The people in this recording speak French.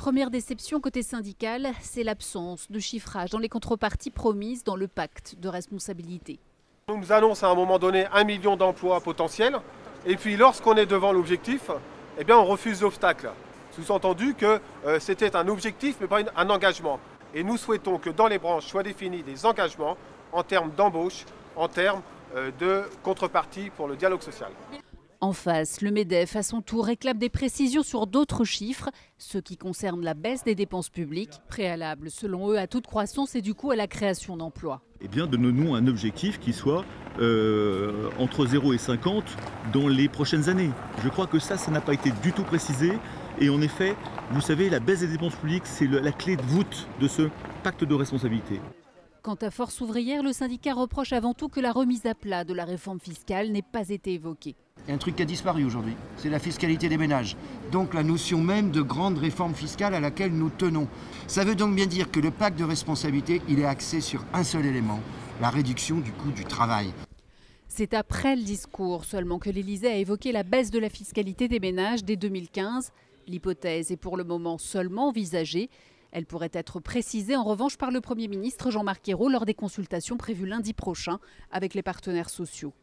Première déception côté syndical, c'est l'absence de chiffrage dans les contreparties promises dans le pacte de responsabilité. On nous annonce à un moment donné 1 million d'emplois potentiels, et puis lorsqu'on est devant l'objectif, eh bien on refuse l'obstacle. Sous-entendu que c'était un objectif mais pas un engagement. Et nous souhaitons que dans les branches soient définis des engagements en termes d'embauche, en termes de contrepartie pour le dialogue social. En face, le MEDEF, à son tour, réclame des précisions sur d'autres chiffres, ceux qui concernent la baisse des dépenses publiques, préalable selon eux à toute croissance et du coup à la création d'emplois. Eh bien, donnons-nous un objectif qui soit entre 0 et 50 dans les prochaines années. Je crois que ça n'a pas été du tout précisé. Et en effet, vous savez, la baisse des dépenses publiques, c'est la clé de voûte de ce pacte de responsabilité. Quant à Force ouvrière, le syndicat reproche avant tout que la remise à plat de la réforme fiscale n'ait pas été évoquée. Il y a un truc qui a disparu aujourd'hui, c'est la fiscalité des ménages. Donc la notion même de grande réforme fiscale à laquelle nous tenons. Ça veut donc bien dire que le pacte de responsabilité, il est axé sur un seul élément, la réduction du coût du travail. C'est après le discours seulement que l'Élysée a évoqué la baisse de la fiscalité des ménages dès 2015. L'hypothèse est pour le moment seulement envisagée. Elle pourrait être précisée en revanche par le Premier ministre Jean-Marc Ayrault lors des consultations prévues lundi prochain avec les partenaires sociaux.